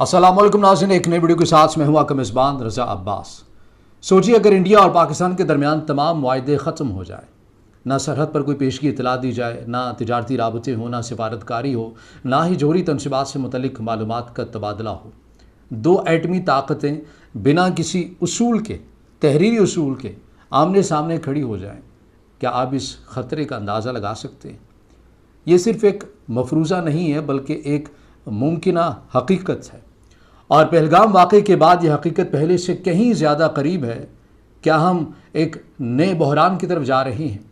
अस्सलाम वालेकुम नाज़रीन, एक नई वीडियो के साथ मैं हूं आपका मेज़बान रज़ा अब्बास। सोचिए अगर इंडिया और पाकिस्तान के दरमियान तमाम मुआहदे ख़त्म हो जाए, ना सरहद पर कोई पेशगी इतला दी जाए, ना तिजारती राबते हो, ना सिफारतकारी हो, ना ही जोहरी तनसीबात से मुतल्लिक मालूमात का तबादला हो। दो एटमी ताकतें बिना किसी उसूल के, तहरीरी उसूल के आमने सामने खड़ी हो जाएं, क्या आप इस ख़तरे का अंदाज़ा लगा सकते हैं? ये सिर्फ़ एक मफरूज़ा नहीं है बल्कि एक मुमकिना हकीकत है, और पहलगाम वाक़े के बाद ये हकीकत पहले से कहीं ज़्यादा करीब है। क्या हम एक नए बहरान की तरफ जा रहे हैं?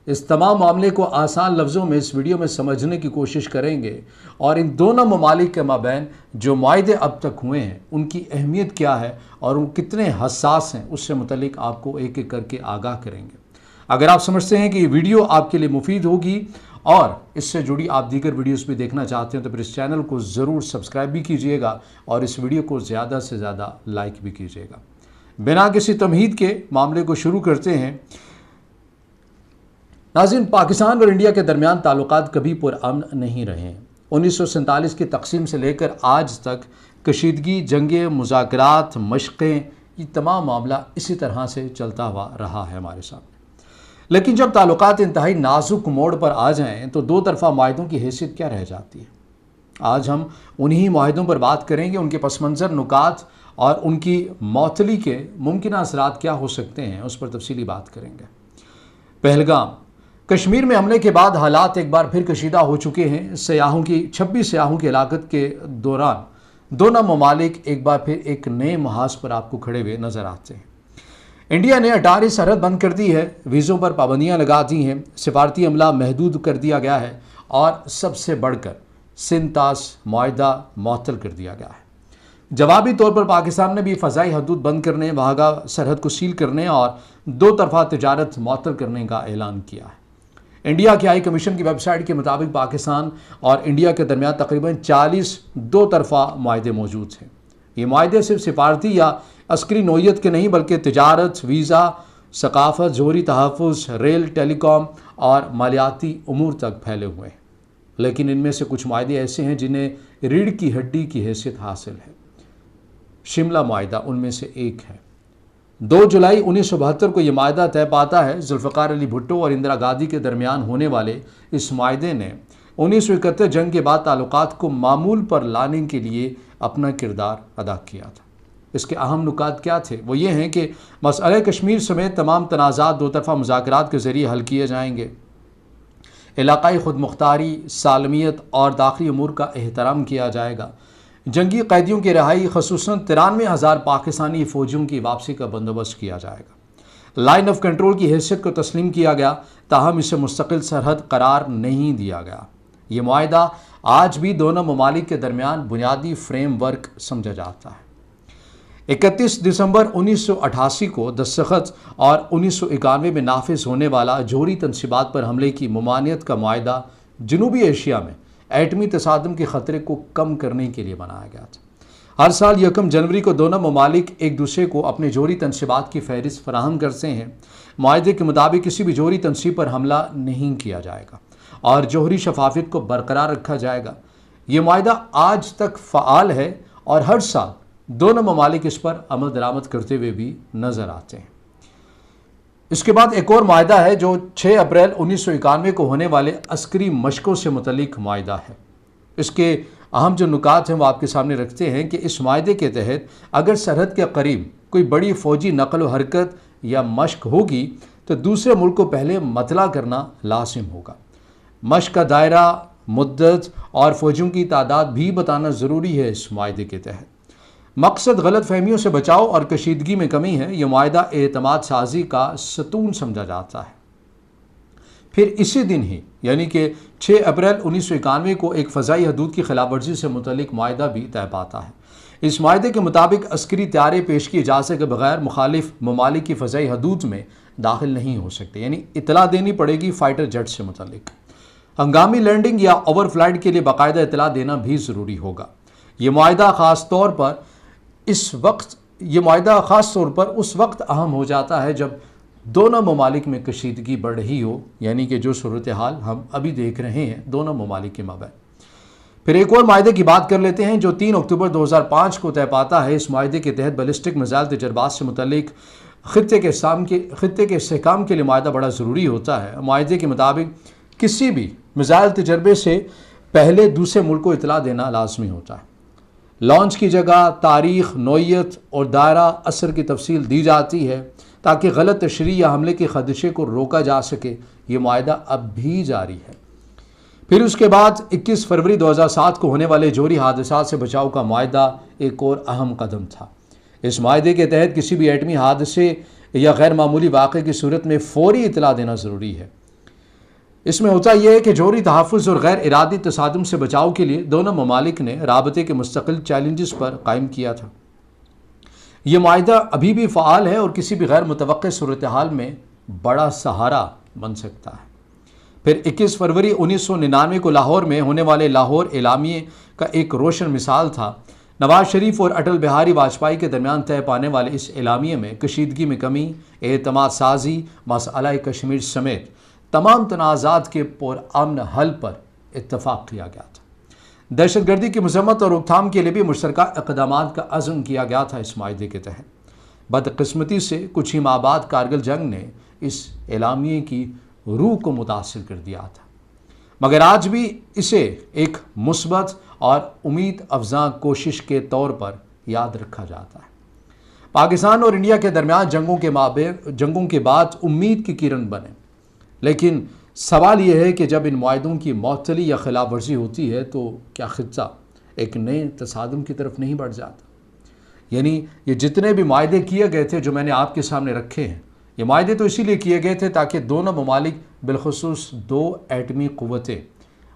इस तमाम मामले को आसान लफ्ज़ों में इस वीडियो में समझने की कोशिश करेंगे और इन दोनों ममालिक के माबैन जो मुआहदे अब तक हुए हैं उनकी अहमियत क्या है और वो कितने हसास हैं उससे मुतल्लिक आपको एक एक करके आगाह करेंगे। अगर आप समझते हैं कि ये वीडियो आपके लिए मुफीद होगी और इससे जुड़ी आप दीगर वीडियोस भी देखना चाहते हैं तो फिर इस चैनल को ज़रूर सब्सक्राइब भी कीजिएगा और इस वीडियो को ज़्यादा से ज़्यादा लाइक भी कीजिएगा। बिना किसी तमहीद के मामले को शुरू करते हैं। नाज़रीन, पाकिस्तान और इंडिया के दरमियान ताल्लुकात कभी पुरअमन नहीं रहे हैं। 1947 की तकसीम से लेकर आज तक कशीदगी, जंगें, मुज़ाकरात, मशक़ें, ये तमाम मामला इसी तरह से चलता हुआ रहा है हमारे सामने। लेकिन जब ताल्लुकात इंतहाई नाजुक मोड़ पर आ जाएं तो दो तरफ़ा मुआहदों की हैसियत क्या रह जाती है? आज हम उन्हीं मुआहदों पर बात करेंगे, उनके पस मंज़र, नुकात और उनकी मौतली के मुमकिन असरात क्या हो सकते हैं उस पर तफसीली बात करेंगे। पहलगाम कश्मीर में हमले के बाद हालात एक बार फिर कशीदा हो चुके हैं। 26 सयाहों की हिलाकत के दौरान दोनों ममालिक एक बार फिर एक नए महाज पर आपको खड़े हुए नज़र आते हैं। इंडिया ने अटारी सरहद बंद कर दी है, वीज़ों पर पाबंदियां लगा दी हैं, सिफारती अमला महदूद कर दिया गया है और सबसे बढ़कर सिंतास मुआहदा मअतल कर दिया गया है। जवाबी तौर पर पाकिस्तान ने भी फ़ज़ाई हदूद बंद करने, वाघा सरहद को सील करने और दो तरफ़ा तिजारत मअतल करने का ऐलान किया है। इंडिया के हाई कमीशन की वेबसाइट के मुताबिक पाकिस्तान और इंडिया के दरमियान तकरीबन 40 दो तरफ़ा मुआहदे मौजूद हैं। ये मुआहदे सिर्फ सिफारती या अस्करी नोयत के नहीं बल्कि तिजारत, वीज़ा, सकाफ़त, जोहरी तहफ़्फ़ुज़, रेल, टेलीकॉम और मालियाती उमूर तक फैले हुए हैं। लेकिन इनमें से कुछ मुआहदे ऐसे हैं जिन्हें रीढ़ की हड्डी की हैसियत हासिल है। शिमला मुआहदा उनमें से एक है। 2 जुलाई 1972 को यह मुआहदा तय पाता है। जुल्फ़िकार अली भुट्टो और इंदिरा गांधी के दरमियान होने वाले इस मुआहदे ने 1971 जंग के बाद ताल्लुकात को मामूल पर लाने के लिए अपना किरदार अदा किया था। इसके अहम नुकात क्या थे? वो ये हैं कि मसअले कश्मीर समेत तमाम तनाज़ात दो तरफ़ा मुज़ाकरात के ज़रिए हल किए जाएंगे। इलाक़ाई ख़ुद मुख्तारी, सालमियत और दाखिली अमूर का एहतराम किया जाएगा। जंगी कैदियों की रिहाई, ख़ुसूसन 93,000 पाकिस्तानी फ़ौजियों की वापसी का बंदोबस्त किया जाएगा। लाइन ऑफ कंट्रोल की हैसियत को तस्लीम किया गया, ताहम इसे मुस्तकिल सरहद करार नहीं दिया गया। ये मुआहदा आज भी दोनों ममालिक के दरमियान बुनियादी फ्रेम वर्क समझा जाता है। 31 दिसंबर 1988 को दस्तखत और 1991 में नाफिज होने वाला जोहरी तनसीबात पर हमले की ममानियत का मुआहदा जनूबी एशिया में एटमी तसादम के ख़तरे को कम करने के लिए बनाया गया था। हर साल 1 जनवरी को दोनों ममालिक एक दूसरे को अपने जोहरी तनसीबात की फहरिस्त फराहम करते हैं। मुआहदे के मुताबिक किसी भी जोहरी तनसीब पर हमला नहीं किया जाएगा और जोहरी शफाफियत को बरकरार रखा जाएगा। ये मुआहदा आज तक फ़आल है और हर साल दोनों ममालिक इस पर अमल दरामद करते हुए भी नज़र आते हैं। इसके बाद एक और मुआहदा है जो 6 अप्रैल 1991 को होने वाले अस्करी मशकों से मुतल्लिक मुआहदा है। इसके अहम जो नुकात हैं वो आपके सामने रखते हैं कि इस मुआहदे के तहत अगर सरहद के करीब कोई बड़ी फ़ौजी नकल व हरकत या मशक होगी तो दूसरे मुल्क को पहले मतला करना लाजिम होगा। मशक का दायरा, मुद्दत और फ़ौजियों की तादाद भी बताना ज़रूरी है। इस मुआहदे के तहत मकसद गलत फहमियों से बचाव और कशीदगी में कमी है। यह मुआहदा एतमाद साजी का सतून समझा जाता है। फिर इसी दिन ही यानी कि 6 अप्रैल 1991 को एक फ़ज़ाई हदूद की खिलाफवर्जी से मुतल्लिक मुआहदा भी तय पाता है। इस मुआहदे के मुताबिक अस्करी तैयारे पेश की इजाज़त के बगैर मुखालिफ ममालिक की फ़ज़ाई हदूद में दाखिल नहीं हो सकते, यानी इतला देनी पड़ेगी फ़ाइटर जेट से मुतल्लिक। हंगामी लैंडिंग या ओवरफ्लाइट के लिए बाकायदा इतला देना भी ज़रूरी होगा। ये मुआहदा ख़ास तौर पर उस वक्त अहम हो जाता है जब दोनों ममालिक में कशीदगी बढ़ रही हो, यानी कि जो सूरत हाल हम अभी देख रहे हैं दोनों ममालिक के माबैन। پھر ایک اور معاہدے کی بات کر لیتے ہیں جو 3 اکتوبر 2005 کو طے پاتا ہے۔ اس معاہدے کے تحت بیلسٹک میزائل تجربات سے متعلق خطے کے استحکام کے لیے معاہدہ بڑا ضروری ہوتا ہے۔ معاہدے کے مطابق کسی بھی میزائل تجربے سے پہلے دوسرے ملک کو اطلاع دینا لازمی ہوتا ہے۔ لانچ کی جگہ، تاریخ، نوعیت اور دائرہ اثر کی تفصیل دی جاتی ہے تاکہ غلط تشریح یا حملے کے خدشے کو روکا جا سکے۔ یہ معاہدہ اب بھی جاری ہے۔ پھر اس کے بعد 21 فروری 2007 کو ہونے والے جوہری حادثات سے بچاؤ کا معاہدہ ایک اور اہم قدم تھا۔ اس معاہدے کے تحت کسی بھی ایٹمی حادثے یا غیر معمولی واقعے کی صورت میں فوری اطلاع دینا ضروری ہے۔ اس میں ہوتا یہ ہے کہ جوہری تحفظ اور غیر ارادی تصادم سے بچاؤ کے لیے دونوں ممالک نے رابطے کے مستقل چیلنجز پر قائم کیا تھا۔ یہ معاہدہ ابھی بھی فعال ہے اور کسی بھی غیر متوقع صورتحال میں بڑا سہارا بن سکتا ہے۔ پھر 21 فروری 1999 کو لاہور میں ہونے والے لاہور اعلامیے کا ایک روشن مثال تھا۔ نواز شریف اور اٹل بہاری واجپئی کے درمیان طے پانے والے اس اعلامیے میں کشیدگی میں کمی، اعتماد سازی، مسئلہ کشمیر سمیت تمام تنازعات کے پرامن حل پر اتفاق کیا گیا تھا۔ دہشت گردی کی مذمت اور روک تھام کے لیے بھی مشترکہ اقدامات کا عزم کیا گیا تھا اس معاہدے کے تحت۔ بدقسمتی سے کچھ ہی ماہ بعد کارگل جنگ نے اس اعلامیے کی روح کو متاثر کر دیا تھا، مگر آج بھی اسے ایک مثبت اور امید افزاں کوشش کے طور پر یاد رکھا جاتا ہے۔ پاکستان اور انڈیا کے درمیان جنگوں کے بعد امید کی کرن بنے، لیکن سوال یہ ہے کہ جب ان معاہدوں کی معطلی یا خلاف ورزی ہوتی ہے تو کیا خطہ ایک نئے تصادم کی طرف نہیں بڑھ جاتا؟ یعنی یہ جتنے بھی معاہدے کیے گئے تھے جو میں نے آپ کے سامنے رکھے ہیں، یہ معاہدے تو اسی لیے کیے گئے تھے تاکہ دونوں ممالک بالخصوص 2 ایٹمی قوتیں،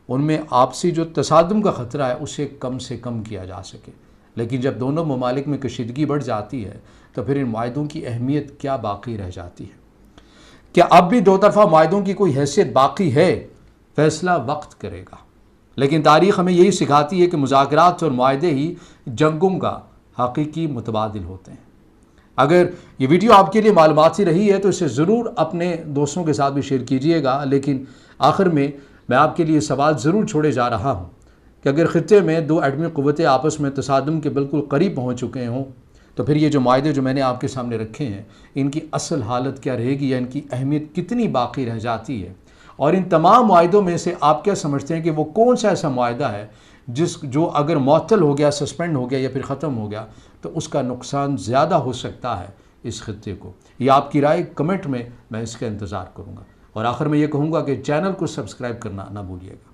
ان میں آپسی جو تصادم کا خطرہ ہے اسے کم سے کم کیا جا سکے۔ لیکن جب دونوں ممالک میں کشیدگی بڑھ جاتی ہے تو پھر ان معاہدوں کی اہمیت کیا باقی رہ جاتی ہے؟ کیا اب بھی 2 طرفہ معاہدوں کی کوئی حیثیت باقی ہے؟ فیصلہ وقت کرے گا، لیکن تاریخ ہمیں یہی سکھاتی ہے کہ مذاکرات اور معاہدے ہی جنگوں کا حقیقی متبادل ہوتے ہیں۔ اگر یہ ویڈیو آپ کے لیے معلوماتی رہی ہے تو اسے ضرور اپنے دوستوں کے ساتھ بھی شیئر کیجئے گا، لیکن آخر میں آپ کے لیے سوال ضرور چھوڑے جا رہا ہوں کہ اگر خطے میں 2 ایٹمی قوتیں آپس میں تصادم کے بالکل قریب پہنچ چکے ہوں تو پھر یہ جو معاہدے جو میں نے آپ کے سامنے رکھے ہیں، ان کی اصل حالت کیا رہے گی یا ان کی اہمیت کتنی باقی رہ جاتی ہے؟ اور ان تمام معاہدوں میں سے آپ کیا سمجھتے ہیں کہ وہ کون سا ایسا معاہدہ ہے جو اگر معطل ہو گیا، سسپینڈ ہو گیا یا پھر ختم ہو گیا تو اس کا نقصان زیادہ ہو سکتا ہے اس خطے کو؟ یہ آپ کی رائے کمنٹ میں اس کا انتظار کروں گا، اور آخر میں یہ کہوں گا کہ چینل کو سبسکرائب کرنا نہ بھولیے گا۔